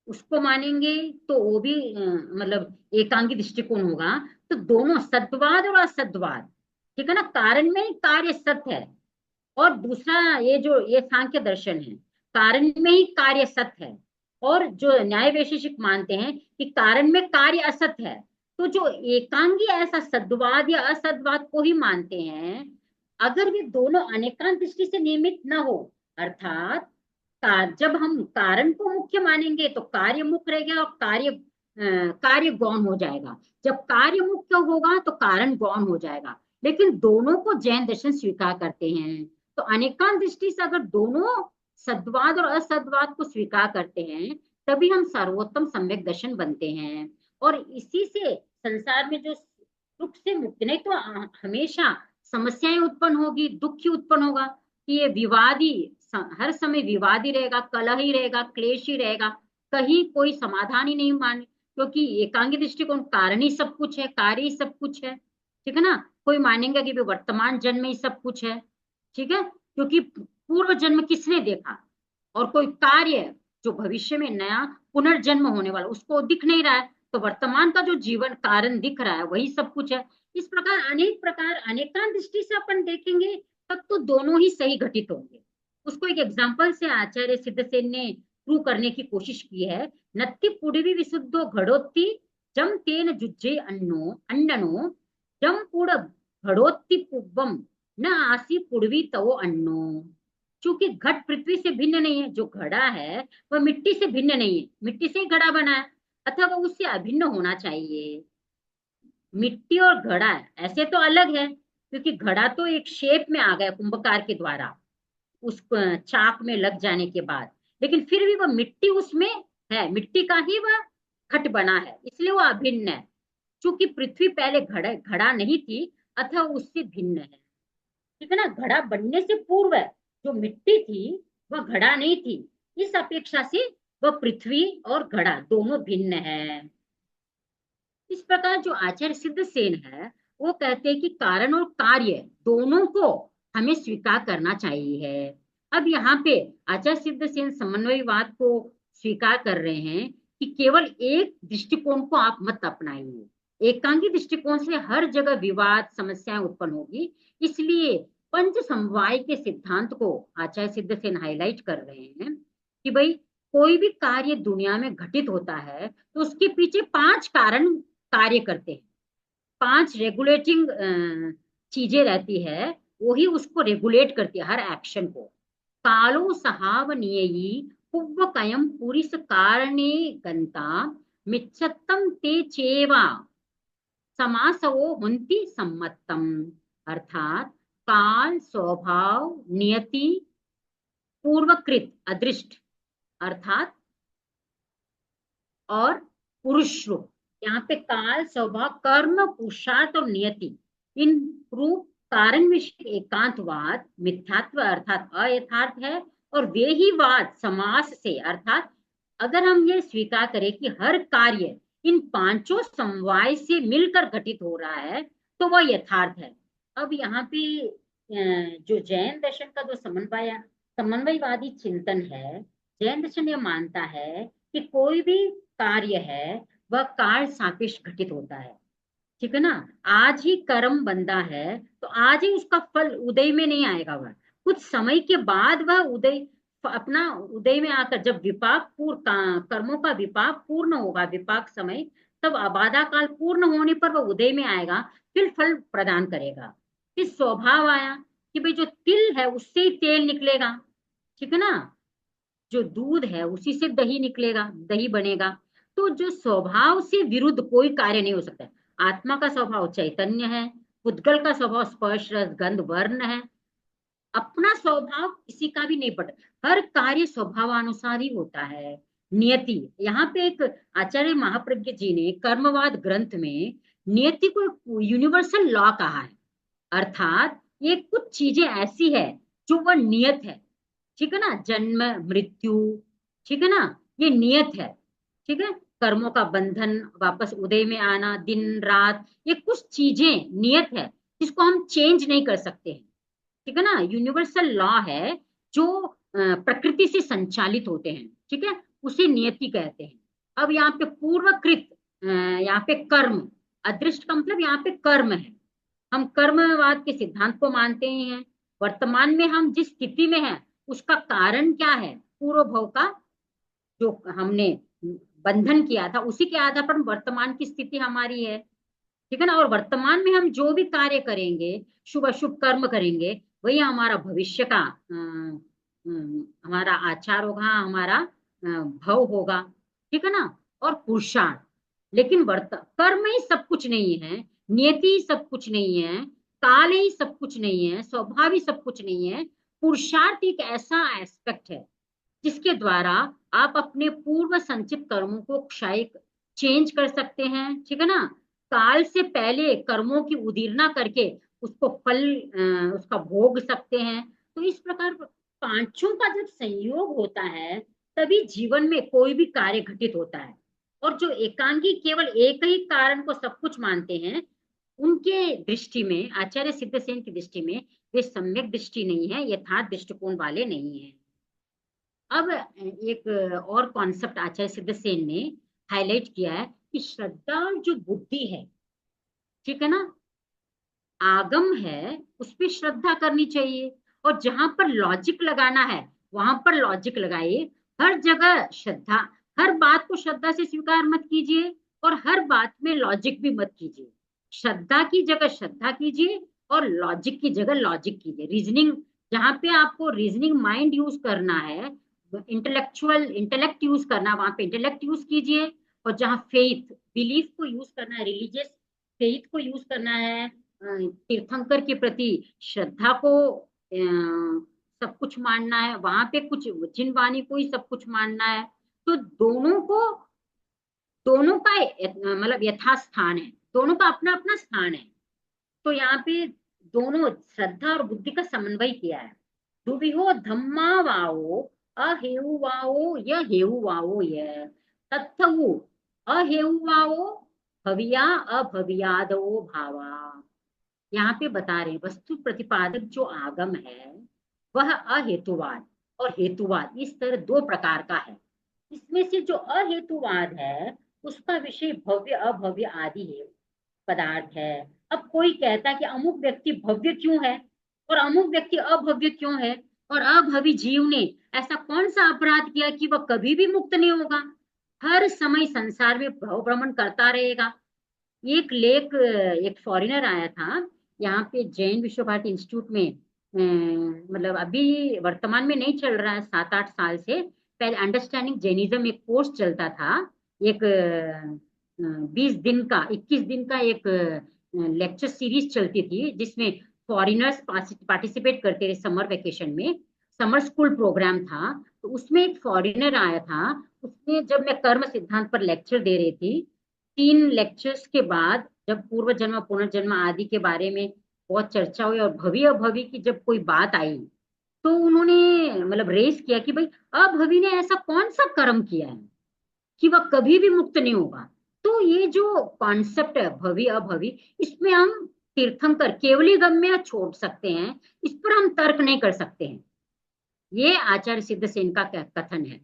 उसको मानेंगे तो वो भी मतलब एकांगी दृष्टिकोण होगा। तो दोनों सद्वाद और असद्वाद, ठीक है ना, कारण में कार्य सत्य है और दूसरा ये जो ये सांख्य दर्शन है कारण में ही कार्य सत्य है, और जो न्याय वैशेषिक मानते हैं कि कारण में कार्य असत्य है। तो जो एकांगी ऐसा सद्वाद या असद्वाद को ही मानते हैं, अगर वे दोनों अनेकांत दृष्टि से नियमित न हो, अर्थात जब हम कारण को मुख्य मानेंगे तो कार्य मुख्य रहेगा और कार्य गौण हो जाएगा। जब कार्य मुख्य होगा तो कारण गौण हो जाएगा। लेकिन दोनों को जैन दर्शन स्वीकार करते हैं। तो अनेकांत दृष्टि से अगर दोनों सद्वाद और असद्वाद को स्वीकार करते हैं तभी हम सर्वोत्तम सम्यक दर्शन बनते हैं। और इसी से संसार में जो दुख से मुक्ति, नहीं तो हमेशा समस्याएं उत्पन्न होगी, दुख ही उत्पन्न होगा कि ये विवादी, हर समय विवाद ही रहेगा, कलह ही रहेगा, क्लेश ही रहेगा, कहीं कोई समाधान ही नहीं माने। क्योंकि एकांगी दृष्टिकोण कारण ही सब कुछ है, कार्य ही सब कुछ है। ठीक है ना, कोई मानेंगे कि वर्तमान जन्म में ही सब कुछ है। ठीक है, क्योंकि पूर्व जन्म किसने देखा और कोई कार्य जो भविष्य में नया पुनर्जन्म होने वाला उसको दिख नहीं रहा है, तो वर्तमान का जो जीवन कारण दिख रहा है वही सब कुछ है। इस प्रकार अनेकांत दृष्टि से अपन देखेंगे तब तो दोनों ही सही घटित होंगे। उसको एक एग्जाम्पल से आचार्य सिद्धसेन ने प्रूव करने की कोशिश की है। नत्ति पुड़वी विशुद्धो घड़ोत्ति जम तेन जुज्जे अन्ननो जम पुड़ घड़ोत्ति पुब्बम न आसी पुड़वी तवो अन्नो। चूंकि घट पृथ्वी से भिन्न नहीं है, जो घड़ा है वह मिट्टी से भिन्न नहीं है, मिट्टी से ही घड़ा बना है, अथवा वह उससे अभिन्न होना चाहिए। मिट्टी और घड़ा ऐसे तो अलग है, क्योंकि घड़ा तो एक शेप में आ गया कुंभकार के द्वारा उस चाक में लग जाने के बाद, लेकिन फिर भी वह मिट्टी उसमें है, मिट्टी का ही वह घट बना है, इसलिए वह अभिन्न है। चूंकि पृथ्वी पहले घड़ा घड़ा नहीं थी अथवा उससे भिन्न है, ठीक है ना। घड़ा बनने से पूर्व जो मिट्टी थी वह घड़ा नहीं थी, इस अपेक्षा से वह पृथ्वी और घड़ा दोनों भिन्न है। इस प्रकार जो आचार्य सिद्धसेन है वो कहते हैं कि कारण और कार्य दोनों को हमें स्वीकार करना चाहिए। अब यहाँ पे आचार्य सिद्धसेन समन्वयवाद को स्वीकार कर रहे हैं कि केवल एक दृष्टिकोण को आप मत अपनाइए, एकांगी दृष्टिकोण से हर जगह विवाद समस्याएं उत्पन्न होगी। इसलिए पंच समवाय के सिद्धांत को आचार्य सिद्धसेन हाईलाइट कर रहे हैं कि भाई कोई भी कार्य दुनिया में घटित होता है तो उसके पीछे 5 कारण कार्य करते हैं, 5 रेगुलेटिंग चीजें रहती है, वही उसको रेगुलेट करती है हर एक्शन को। कालो सहावनीयी कुव्वकयम पुरिस कारणे गंता मिच्छत्तम ते चेवा समासवो हुंति सम्मतम। अर्थात काल स्वभाव नियति पूर्वकृत अदृष्ट अर्थात और पुरुष रूप। यहाँ पे काल स्वभाव कर्म पुरुषार्थ और नियति इन रूप कारण विषय एकांतवाद मिथ्यात्व अर्थात अयथार्थ है, और वे ही वाद समास से अर्थात अगर हम ये स्वीकार करें कि हर कार्य इन 5 समवाय से मिलकर घटित हो रहा है तो वह यथार्थ है। अब यहाँ पे जो जैन दर्शन का जो समन्वयवादी चिंतन है, जैन दर्शन यह मानता है कि कोई भी कार्य है वह काल सापेक्ष घटित होता है, ठीक है ना। आज ही कर्म बंधा है तो आज ही उसका फल उदय में नहीं आएगा, वह कुछ समय के बाद वह अपना उदय में आकर जब कर्मों का विपाक पूर्ण होगा, विपाक समय, तब अबाधा काल पूर्ण होने पर वह उदय में आएगा, फिर फल प्रदान करेगा। फिर स्वभाव आया कि भाई जो तिल है उससे ही तेल निकलेगा, ठीक है ना, जो दूध है उसी से दही निकलेगा, दही बनेगा। तो जो स्वभाव से विरुद्ध कोई कार्य नहीं हो सकता। आत्मा का स्वभाव चैतन्य है, पुद्गल का स्वभाव स्पर्श रस गंध वर्ण है, अपना स्वभाव किसी का भी नहीं पड़ता, हर कार्य स्वभावानुसार ही होता है। नियति, यहाँ पे एक आचार्य महाप्रज्ञ जी ने कर्मवाद ग्रंथ में नियति को यूनिवर्सल लॉ कहा है, अर्थात ये कुछ चीजें ऐसी है जो वह नियत है, ठीक है ना, जन्म मृत्यु, ठीक है ना, ये नियत है, ठीक है, कर्मों का बंधन, वापस उदय में आना, दिन रात, ये कुछ चीजें नियत है जिसको हम चेंज नहीं कर सकते हैं, ठीक है ना, यूनिवर्सल लॉ है जो प्रकृति से संचालित होते हैं, ठीक है, उसे नियति कहते हैं। अब यहाँ पे पूर्वकृत यहाँ पे कर्म, अदृष्ट का मतलब यहाँ पे कर्म है, हम कर्मवाद के सिद्धांत को मानते ही हैं। वर्तमान में हम जिस स्थिति में हैं उसका कारण क्या है, पूर्व भव का जो हमने बंधन किया था उसी के आधार पर वर्तमान की स्थिति हमारी है, ठीक है ना, और वर्तमान में हम जो भी कार्य करेंगे, शुभ अशुभ कर्म करेंगे, वही हमारा भविष्य का हमारा आचार होगा, हमारा भव होगा, ठीक है ना, और पुरुषार्थ। लेकिन कर्म ही सब कुछ नहीं है, नियति ही सब कुछ नहीं है, काल ही सब कुछ नहीं है, स्वभाव ही सब कुछ नहीं है। पुरुषार्थ एक ऐसा एस्पेक्ट है जिसके द्वारा आप अपने पूर्व संचित कर्मों को क्षय चेंज कर सकते हैं, ठीक है ना, काल से पहले कर्मों की उदीरना करके उसको फल उसका भोग सकते हैं। तो इस प्रकार 5 का जब संयोग होता है तभी जीवन में कोई भी कार्य घटित होता है। और जो एकांगी केवल एक ही कारण को सब कुछ मानते हैं, उनके दृष्टि में, आचार्य सिद्धसेन की दृष्टि में, वे सम्यक दृष्टि नहीं है, यथार्थ दृष्टिकोण वाले नहीं है। अब एक और कॉन्सेप्ट आचार्य सिद्धसेन ने हाईलाइट किया है कि श्रद्धा जो बुद्धि है, ठीक है ना, आगम है, उस पर श्रद्धा करनी चाहिए। और जहां पर लॉजिक लगाना है वहां पर लॉजिक लगाइए। हर जगह श्रद्धा, हर बात को श्रद्धा से स्वीकार मत कीजिए और हर बात में लॉजिक भी मत कीजिए। श्रद्धा की जगह श्रद्धा कीजिए और लॉजिक की जगह लॉजिक कीजिए। रीजनिंग, जहां पे आपको रीजनिंग माइंड यूज करना है, इंटेलेक्ट यूज करना, वहां पे इंटेलेक्ट यूज कीजिए। और जहां फेथ, बिलीफ को यूज करना है, रिलीजियस फेथ को यूज करना है, तीर्थंकर के प्रति श्रद्धा को, सब कुछ मानना है, वहां पे कुछ जिन वाणी को ही सब कुछ मानना है। तो दोनों को, दोनों का मतलब यथास्थान है, दोनों का अपना अपना स्थान है। तो यहाँ पे दोनों श्रद्धा और बुद्धि का समन्वय किया है। दुविहो धम्मा वाओ अहेउ वाओ य हेउ वाओ य तत्थवु अहेउ वाओ भविया अभवियादो भावा। यहाँ पे बता रहे हैं वस्तु प्रतिपादक जो आगम है वह अहेतुवाद और हेतुवाद, इस तरह दो प्रकार का है। इसमें से जो अहेतुवाद है उसका विषय भव्य अभव्य आदि है, पदार्थ है। अब कोई कहता है कि अमुक व्यक्ति भव्य क्यों है और अमुक व्यक्ति अभव्य क्यों है, और अभवी जीव ने ऐसा कौन सा अपराध किया कि वह कभी भी मुक्त नहीं होगा, हर समय संसार में भव भ्रमण करता रहेगा। एक लेख, एक फॉरेनर आया था यहाँ पे जैन विश्व भारती इंस्टीट्यूट में, मतलब अभी वर्तमान में नहीं चल रहा है, 7-8 साल से पहले अंडरस्टैंडिंग जैनिज्म एक कोर्स चलता था। एक 20 दिन का, 21 दिन का एक लेक्चर सीरीज चलती थी जिसमें फॉरिनर्स पार्टिसिपेट करते थे समर वेकेशन में। समर स्कूल प्रोग्राम था। तो उसमें एक फॉरिनर आया था। उसने, जब मैं कर्म सिद्धांत पर लेक्चर दे रही थी, 3 लेक्चर्स के बाद जब पूर्व जन्म पुनर्जन्म आदि के बारे में बहुत चर्चा हुई और भवी अभवी की जब कोई बात आई, तो उन्होंने मतलब रेस किया कि भाई अभवी ने ऐसा कौन सा कर्म किया है कि वह कभी भी मुक्त नहीं होगा। तो ये जो कॉन्सेप्ट है भवी अभवी, इसमें हम तीर्थंकर केवली गम्य छोड़ सकते हैं, इस पर हम तर्क नहीं कर सकते हैं। ये आचार्य सिद्धसेन का कथन है।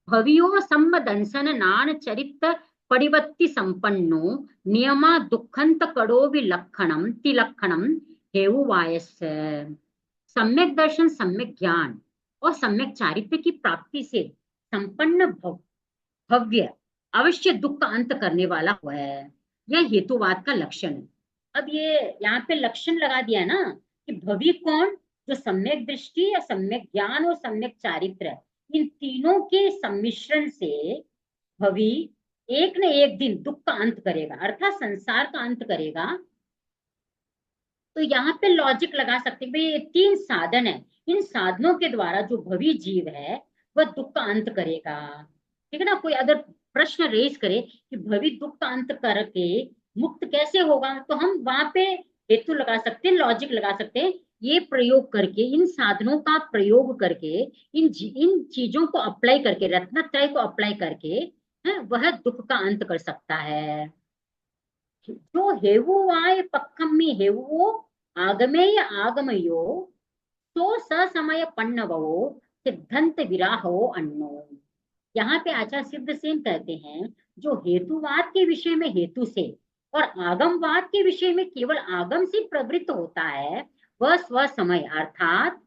भवियो सम्मदंसन नान चरित परिवत्ति संपन्नो नियमा दुखंत कड़ो विलक्षणम तिलक्षणम हेउ वायस्य। सम्यक दर्शन, सम्यक ज्ञान और सम्यक चारित्र्य की प्राप्ति से संपन्न भव्य अवश्य दुख का अंत करने वाला हुआ है। यह हेतुवाद का लक्षण है। अब ये यहाँ पे लक्षण लगा दिया ना कि भव्य कौन, जो सम्यक दृष्टि या सम्यक ज्ञान और सम्यक चारित्र, इन तीनों के सम्मिश्रण से भवी एक न एक दिन दुख का अंत करेगा, अर्थात संसार का अंत करेगा। तो यहाँ पे लॉजिक लगा सकते हैं भाई ये 3 साधन है, इन साधनों के द्वारा जो भवी जीव है वह दुख का अंत करेगा। ठीक है ना। कोई अगर प्रश्न रेज करे कि भवी दुख का अंत करके मुक्त कैसे होगा, तो हम वहां पे हेतु लगा सकते हैं, लॉजिक लगा सकते हैं। ये प्रयोग करके, इन साधनों का प्रयोग करके, इन चीजों को अप्लाई करके, रत्नत्रय को अप्लाई करके, वह दुख का अंत कर सकता है। जो हेवुवाय पक्कम में हेवुवो आगमेय आगमयो तो ससमय पन्नवो सिद्धंत विराहो अन्नो। यहाँ पे आचार्य सिद्धसेन कहते हैं जो हेतुवाद के विषय में हेतु से और आगमवाद के विषय में केवल आगम से प्रवृत्त होता है, वह स्व समय अर्थात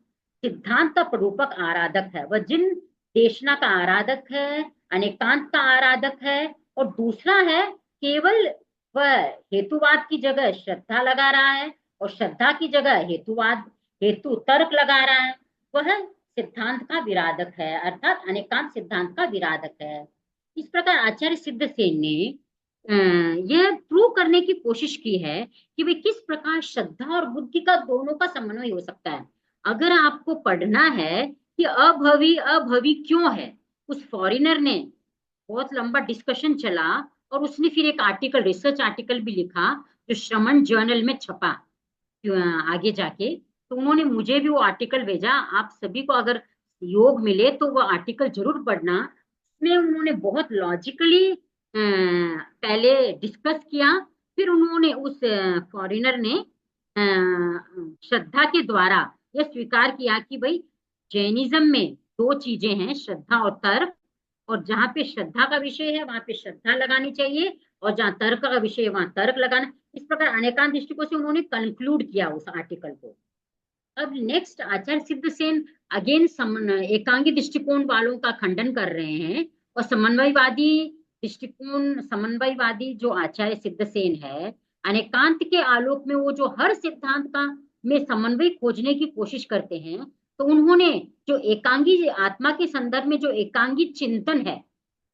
सिद्धांत का प्ररूपक आराधक है। वह जिन देशना का आराधक है, अनेकांत का आराधक है, और दूसरा है केवल वह हेतुवाद की जगह श्रद्धा लगा रहा है और श्रद्धा की जगह हेतुवाद, हेतु तर्क लगा रहा है, वह सिद्धांत का विराधक है, अर्थात अनेकांत सिद्धांत का विराधक है। इस प्रकार आचार्य सिद्धसेन ने यह प्रूव करने की कोशिश की है कि भाई किस प्रकार श्रद्धा और बुद्धि का दोनों का समन्वय हो सकता है। अगर आपको पढ़ना है कि अभवी अभवी क्यों है, उस फॉरिनर ने बहुत लंबा डिस्कशन चला और उसने फिर एक आर्टिकल, रिसर्च आर्टिकल भी लिखा जो श्रमण जर्नल में छपा आगे जाके। तो उन्होंने मुझे भी वो आर्टिकल भेजा। आप सभी को अगर योग मिले तो वो आर्टिकल जरूर पढ़ना। उसमें उन्होंने बहुत लॉजिकली पहले डिस्कस किया, फिर उन्होंने उस फॉरेनर ने श्रद्धा के द्वारा यह स्वीकार किया कि भाई जैनिज्म में दो चीजें हैं, श्रद्धा और तर्क। और जहां पे श्रद्धा का विषय है वहां पे श्रद्धा लगानी चाहिए, और जहां तर्क का विषय है वहां तर्क लगाना। इस प्रकार अनेकांत दृष्टिकोण से उन्होंने कंक्लूड किया उस आर्टिकल को। अब नेक्स्ट आचार्य सिद्धसेन अगेन एकांगी दृष्टिकोण वालों का खंडन कर रहे हैं, और समन्वयवादी दृष्टिकोण, समन्वयवादी जो आचार्य सिद्धसेन है, अनेकांत के आलोक में वो जो हर सिद्धांत का में समन्वय खोजने की कोशिश करते हैं, तो उन्होंने जो एकांगी आत्मा के संदर्भ में जो एकांगी चिंतन है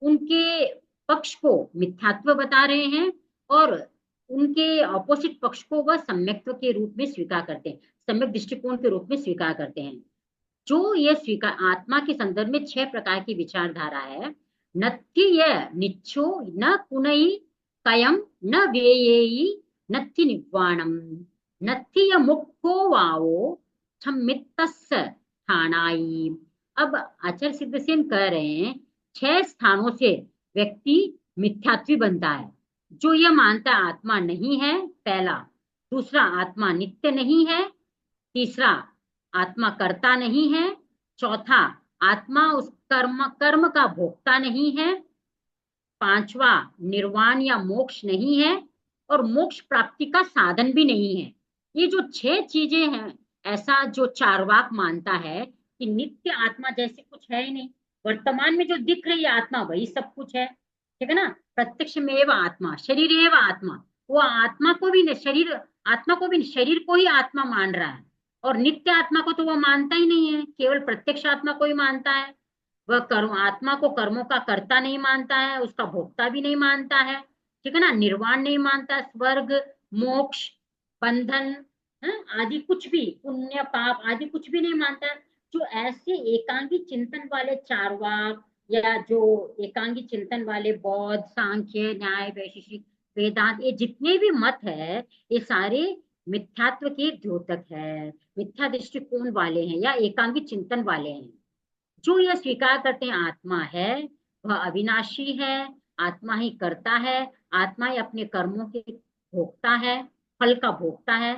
उनके पक्ष को मिथ्यात्व बता रहे हैं, और उनके ऑपोजिट पक्ष को वह सम्यक्त्व के रूप में स्वीकार करते हैं, सम्यक दृष्टिकोण के रूप में स्वीकार करते हैं। जो यह स्वीकार आत्मा के संदर्भ में 6 प्रकार की विचारधारा है, नत्थि यह निच्छो न कुनई कयम न वेयेयी नत्थि निवाणम, नत्थि य मुक्को वाओ छम्मितस्य ठाणाई। अब आचार्य सिद्धसेन कह रहे हैं 6 स्थानों से व्यक्ति मिथ्यात्वी बनता है। जो यह मानता है आत्मा नहीं है, पहला। दूसरा, आत्मा नित्य नहीं है। तीसरा, आत्मा कर्ता नहीं है। चौथा, आत्मा उस कर्म कर्म का भोक्ता नहीं है। पांचवा, निर्वाण या मोक्ष नहीं है, और मोक्ष प्राप्ति का साधन भी नहीं है। ये जो 6 चीजें हैं, ऐसा जो चार्वाक मानता है कि नित्य आत्मा जैसे कुछ है ही नहीं, वर्तमान में जो दिख रही है आत्मा वही सब कुछ है, ठीक है ना। प्रत्यक्ष में एवं आत्मा, शरीर एवं आत्मा, वो आत्मा को भी शरीर, आत्मा को भी शरीर को ही आत्मा मान रहा है, और नित्य आत्मा को तो वो मानता ही नहीं है, केवल प्रत्यक्ष आत्मा को ही मानता है। वह कर्म आत्मा को कर्मों का कर्ता नहीं मानता है, उसका भोक्ता भी नहीं मानता है, ठीक है ना। निर्वाण नहीं मानता, स्वर्ग, मोक्ष, बंधन, आदि कुछ भी, पुण्य पाप आदि कुछ भी नहीं मानता। जो ऐसे एकांगी चिंतन वाले चारवाक, या जो एकांगी चिंतन वाले बौद्ध, सांख्य, न्याय, वैशेषिक, वेदांत, ये जितने भी मत है, ये सारे मिथ्यात्व के द्योतक है, मिथ्या दृष्टिकोण वाले हैं या एकांगी चिंतन वाले हैं। जो यह स्वीकार करते हैं आत्मा है, वह अविनाशी है, आत्मा ही करता है, आत्मा ही अपने कर्मों के भोगता है, फल का भोगता है,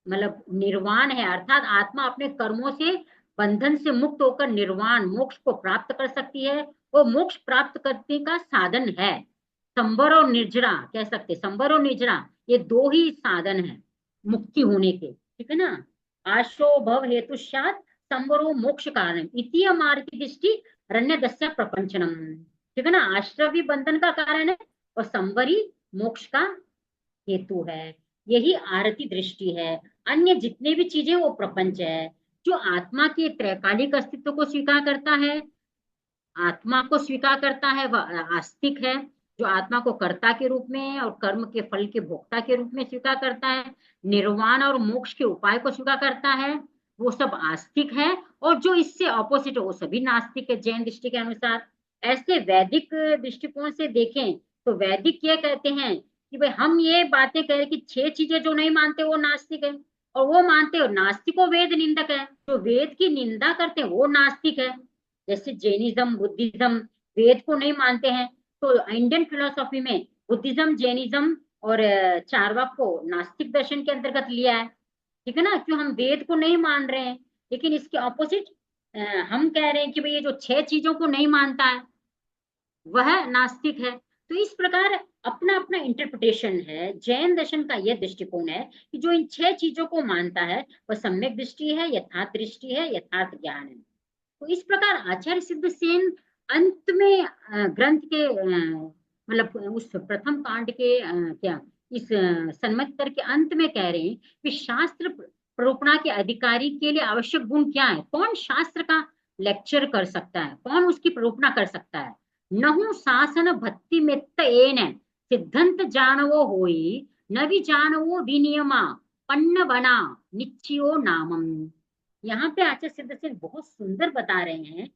मतलब निर्वाण है, अर्थात आत्मा अपने कर्मों से बंधन से मुक्त होकर निर्वाण मोक्ष को प्राप्त कर सकती है, वो मोक्ष प्राप्त करने का साधन है। संवर और निर्जरा कह सकते, संवर और निर्जरा ये दो ही साधन है मुक्ति होने के, ठीक है ना। आशो भव हेतु संवरो मोक्ष कारण इति मार्ग की दृष्टि रण्य दस्या प्रपंचनम, ठीक है ना। आश्रय भी बंधन का कारण है, और संवरी मोक्ष का हेतु है। यही आरती दृष्टि है। अन्य जितने भी चीजें वो प्रपंच है। जो आत्मा के त्रैकालिक अस्तित्व को स्वीकार करता है, आत्मा को स्वीकार करता है, वह आस्तिक है। जो आत्मा को कर्ता के रूप में और कर्म के फल के भोक्ता के रूप में स्वीकार करता है, निर्वाण और मोक्ष के उपाय को स्वीकार करता है, वो सब आस्तिक है। और जो इससे ऑपोजिट है वो सभी नास्तिक है, जैन दृष्टि के अनुसार। ऐसे वैदिक दृष्टिकोण से देखें तो वैदिक ये कहते हैं कि भाई हम ये बातें कह रहे कि 6 चीजें जो नहीं मानते वो नास्तिक है, और वो मानते हो नास्तिक वो वेद निंदक है। जो वेद की निंदा करते हैं वो नास्तिक है। जैसे जैनिज्म, बुद्धिज्म वेद को नहीं मानते हैं, तो इंडियन फिलोसॉफी में बुद्धिज्म, जैनिज्म और चारवाक को नास्तिक दर्शन के अंतर्गत लिया है, ठीक है ना। क्यों, हम वेद को नहीं मान रहे हैं, लेकिन इसके ऑपोजिट हम कह रहे हैं कि भाई ये जो 6 चीजों को नहीं मानता है वह नास्तिक है। तो इस प्रकार अपना अपना इंटरप्रिटेशन है। जैन दर्शन का यह दृष्टिकोण है कि जो इन 6 चीजों को मानता है वह सम्यक दृष्टि है, यथार्थ दृष्टि है, यथार्थ ज्ञान है। तो इस प्रकार आचार्य सिद्धसेन अंत में ग्रंथ के मतलब उस प्रथम कांड के क्या इस सन्मत्तर के अंत में कह रहे हैं कि शास्त्र प्रोपणा के अधिकारी के लिए आवश्यक गुण क्या है। कौन शास्त्र का लेक्चर कर सकता है, कौन उसकी प्रोपणा कर सकता है। नहु शासन भक्ति मित्त एन सिद्धांत जानवो होई, न भी जानवो विनियमा पन्न बना निश्चयो नामम। यहाँ पे आचार्य सिद्धसेन बहुत सुंदर बता रहे हैं,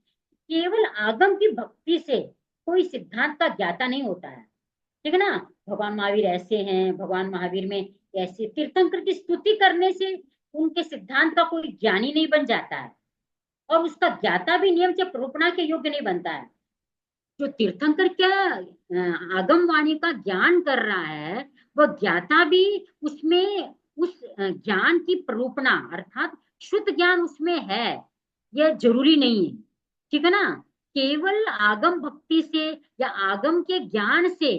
केवल आगम की भक्ति से कोई सिद्धांत का ज्ञाता नहीं होता है, ठीक है ना। भगवान महावीर ऐसे हैं, भगवान महावीर में ऐसे, तीर्थंकर की स्तुति करने से उनके सिद्धांत का कोई ज्ञानी नहीं बन जाता है, और उसका ज्ञाता भी नियम से प्रोपणा के योग्य नहीं बनता है। जो तीर्थंकर क्या आगम वाणी का ज्ञान कर रहा है, वह ज्ञाता भी उसमें उस ज्ञान की प्रोपणा अर्थात शुद्ध ज्ञान उसमें है, यह जरूरी नहीं है। ठीक है ना। केवल आगम भक्ति से या आगम के ज्ञान से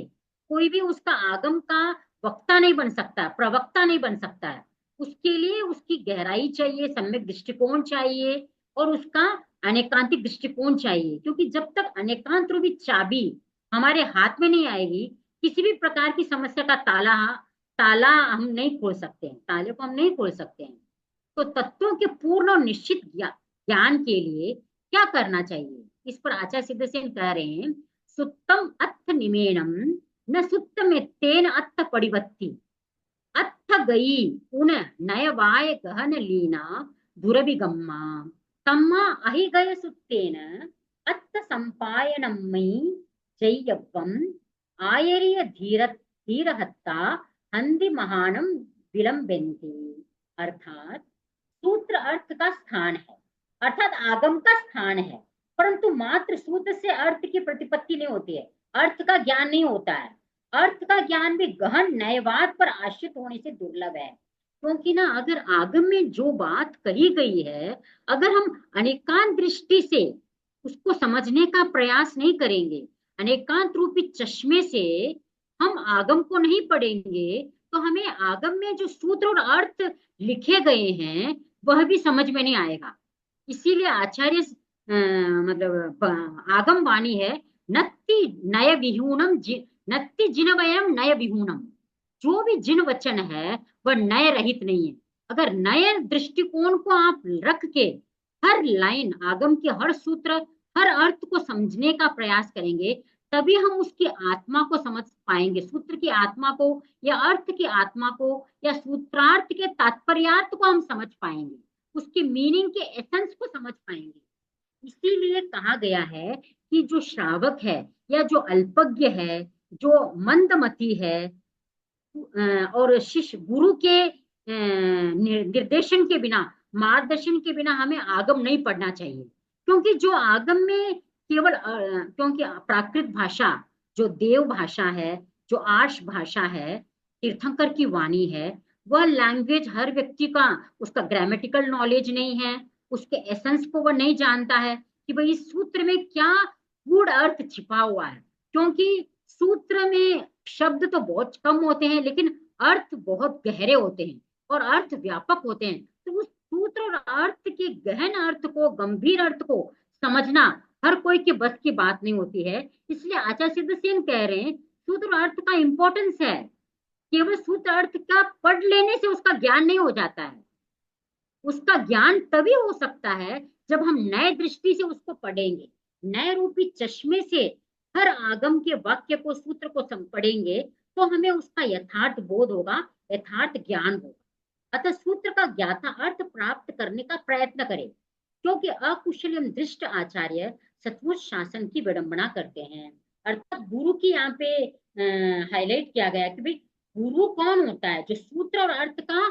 कोई भी उसका आगम का वक्ता नहीं बन सकता, प्रवक्ता नहीं बन सकता है। उसके लिए उसकी गहराई चाहिए, सम्यक दृष्टिकोण चाहिए, और उसका अनेकांतिक दृष्टिकोण चाहिए। क्योंकि जब तक अनेकांत रूपी चाबी हमारे हाथ में नहीं आएगी, किसी भी प्रकार की समस्या का ताला ताला हम नहीं खोल सकते हैं, ताले को हम नहीं खोल सकते हैं। तो तत्वों के पूर्ण और निश्चित ज्ञान के लिए क्या करना चाहिए, इस पर आचार्य सिद्धसेन कह रहे हैं, सुत्तम अत्थ निमेनम न सुत्तम तेन अत्थ परिवत्ति, अत्थ गई उन नयवाय गहन लीना दुरभिगम्मा, तम्मा अहि गय सुत्तेन अत्थ संपायनम मयि जय्यव्वम आयर्य धीरहत्ता हंदि महानम विलंबेन्ति। अर्थात सूत्र अर्थ का स्थान है, अर्थात आगम का स्थान है, परंतु मात्र सूत्र से अर्थ की प्रतिपत्ति नहीं होती है, अर्थ का ज्ञान नहीं होता है। अर्थ का ज्ञान भी गहन नयवाद पर आश्रित होने से दुर्लभ है। क्योंकि ना अगर आगम में जो बात कही गई है, अगर हम अनेकांत दृष्टि से उसको समझने का प्रयास नहीं करेंगे, अनेकांत रूपी चश्मे से हम आगम को नहीं पढ़ेंगे, तो हमें आगम में जो सूत्र और अर्थ लिखे गए हैं वह भी समझ में नहीं आएगा। इसीलिए आचार्य मतलब आगम वाणी है, नत्ति नय विहूनम नत्ति जिनवयम नय विहूनम, जो भी जिन वचन है वह नय रहित नहीं है। अगर नए दृष्टिकोण को आप रख के हर लाइन आगम के हर सूत्र हर अर्थ को समझने का प्रयास करेंगे, तभी हम उसकी आत्मा को समझ पाएंगे, सूत्र की आत्मा को या अर्थ की आत्मा को या सूत्रार्थ के तात्पर्यार्थ को हम समझ पाएंगे, उसके मीनिंग के एसेंस को समझ पाएंगे। इसीलिए कहा गया है कि जो श्रावक है या जो अल्पज्ञ है, जो मंदमती है, और शिष्य गुरु के निर्देशन के बिना, मार्गदर्शन के बिना हमें आगम नहीं पढ़ना चाहिए। क्योंकि जो आगम में केवल क्योंकि प्राकृत भाषा जो देव भाषा है, जो आर्ष भाषा है, तीर्थंकर की वाणी है, वह लैंग्वेज हर व्यक्ति का उसका ग्रामेटिकल नॉलेज नहीं है, उसके एसेंस को वह नहीं जानता है कि भाई इस सूत्र में क्या गूढ़ अर्थ छिपा हुआ है। क्योंकि सूत्र में शब्द तो बहुत कम होते हैं, लेकिन अर्थ बहुत गहरे होते हैं और अर्थ व्यापक होते हैं। तो उस सूत्र और अर्थ के गहन अर्थ को, गंभीर अर्थ को समझना हर कोई के बस की बात नहीं होती है। इसलिए आचार्य सिद्धसेन कह रहे हैं सूत्र अर्थ का इंपॉर्टेंस है। केवल सूत्र अर्थ का पढ़ लेने से उसका ज्ञान नहीं हो जाता है, उसका ज्ञान तभी हो सकता है जब हम नए दृष्टि से उसको पढ़ेंगे, नए रूपी चश्मे से हर आगम के वाक्य को, सूत्र को पढ़ेंगे, तो हमें उसका यथार्थ बोध होगा, यथार्थ ज्ञान होगा। अतः सूत्र का ज्ञाता अर्थ प्राप्त करने का प्रयत्न करें, क्योंकि अकुशल एवं दृष्ट आचार्य सचमुच शासन की विडंबना करते हैं। अर्थात गुरु की यहाँ पे हाईलाइट किया गया कि भाई गुरु कौन होता है, जो सूत्र और अर्थ का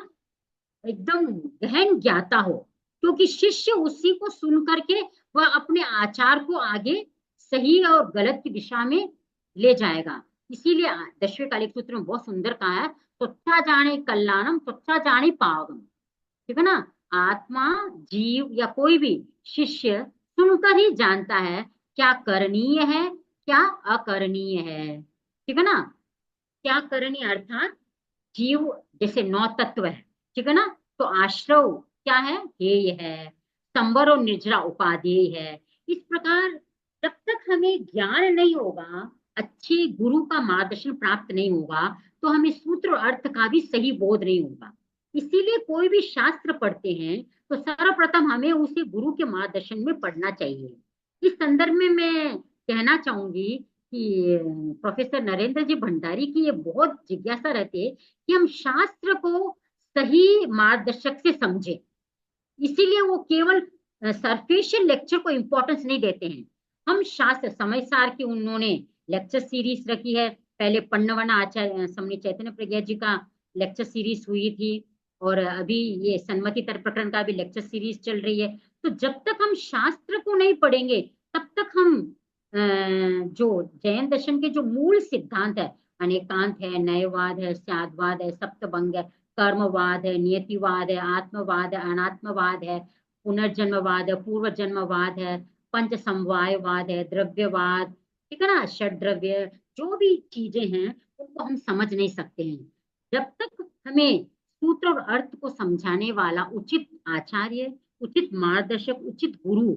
एकदम गहन ज्ञाता हो, क्योंकि शिष्य उसी को सुन करके वह अपने आचार को आगे सही और गलत की दिशा में ले जाएगा। इसीलिए 10वें कालिक सूत्र में बहुत सुंदर कहा है, स्वच्छा जाने कल्याणम स्वच्छा जाने पावगम। ठीक है ना। आत्मा, जीव या कोई भी शिष्य सुनकर ही जानता है क्या करणीय है, क्या अकरणीय है। ठीक है ना। क्या करणीय अर्थात जीव जैसे 9 तत्व है, ठीक है ना। तो आश्रव क्या है, हेय है, संवर और निर्जरा उपादेय है। इस प्रकार जब तक हमें ज्ञान नहीं होगा, अच्छे गुरु का मार्गदर्शन प्राप्त नहीं होगा, तो हमें सूत्र और अर्थ का भी सही बोध नहीं होगा। इसीलिए कोई भी शास्त्र पढ़ते हैं तो सर्वप्रथम हमें उसे गुरु के मार्गदर्शन में पढ़ना चाहिए। इस संदर्भ में मैं कहना चाहूंगी कि प्रोफेसर नरेंद्र जी भंडारी की ये बहुत जिज्ञासा रहती है कि हम शास्त्र को सही मार्गदर्शक से समझे। इसीलिए वो केवल सरफेशियल लेक्चर को इंपॉर्टेंस नहीं देते हैं। हम शास्त्र समय सार की उन्होंने लेक्चर सीरीज रखी है। पहले पन्नवना आचार्य स्वामी चैतन्य प्रज्ञा जी का लेक्चर सीरीज हुई थी, और अभी ये सन्मति तर्क प्रकरण का भी लेक्चर सीरीज चल रही है। तो जब तक हम शास्त्र को नहीं पढ़ेंगे, तब तक हम जो जैन दर्शन के जो मूल सिद्धांत है, अनेकांत है, नयवाद है, स्यादवाद है, सप्तभंग है, कर्मवाद है, नियतिवाद है, आत्मवाद है, अनात्मवाद है, पुनर्जन्मवाद है, पूर्व जन्मवाद है, पंच समवायवाद है, द्रव्यवाद, ठीक है ना, षड द्रव्य, जो भी चीजें हैं उनको हम समझ नहीं सकते हैं जब तक हमें सूत्र और अर्थ को समझाने वाला उचित आचार्य, उचित मार्गदर्शक, उचित गुरु,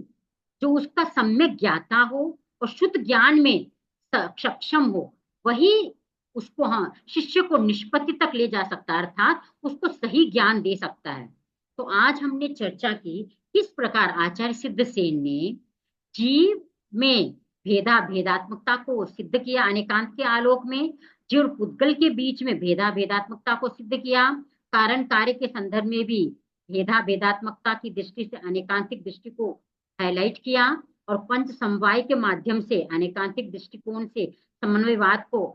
जो उसका सम्यक ज्ञाता हो और शुद्ध ज्ञान में सक्षम हो, वही उसको, हाँ, शिष्य को निष्पत्ति तक ले जा सकता है, अर्थात उसको सही ज्ञान दे सकता है। तो आज हमने चर्चा की किस प्रकार आचार्य सिद्धसेन ने जीव में भेदात्मकता को सिद्ध किया अनेकांत के आलोक में, जीव और पुद्गल के बीच में भेदात्मकता को सिद्ध किया, कारण कार्य के संदर्भ में भी भेदात्मकता की दृष्टि से अनेकांतिक दृष्टि को हाईलाइट किया, और पंच समवाय के माध्यम से अनेकांतिक दृष्टिकोण से समन्वयवाद को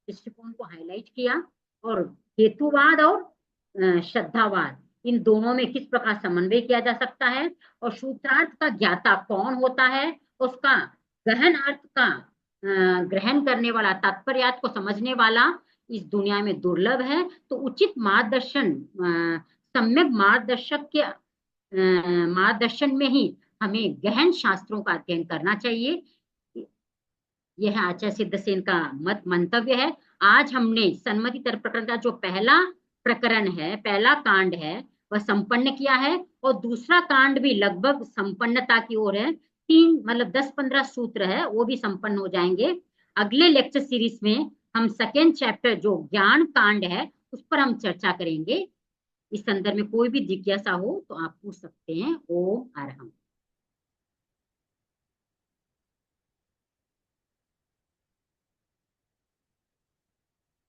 दृष्टिकोण को हाईलाइट किया, और हेतुवाद और श्रद्धावाद, इन दोनों में किस प्रकार समन्वय किया जा सकता है, और सूत्रार्थ का ज्ञाता कौन होता है, उसका गहन अर्थ का ग्रहण करने वाला, तात्पर्यार्थ को समझने वाला इस दुनिया में दुर्लभ है। तो उचित मार्गदर्शन, सम्यक मार्गदर्शक के मार्गदर्शन में ही हमें गहन शास्त्रों का अध्ययन करना चाहिए। यह आचार्य सिद्धसेन का मंतव्य है। आज हमने सन्मति तर्क प्रकरण का जो पहला प्रकरण है, पहला कांड है, वह संपन्न किया है, और दूसरा कांड भी लगभग संपन्नता की ओर है। 10-15 सूत्र है, वो भी संपन्न हो जाएंगे। अगले लेक्चर सीरीज में हम सेकेंड चैप्टर जो ज्ञान कांड है उस पर हम चर्चा करेंगे। इस संदर्भ में कोई भी जिज्ञासा हो तो आप पूछ सकते हैं। ओम अरहम।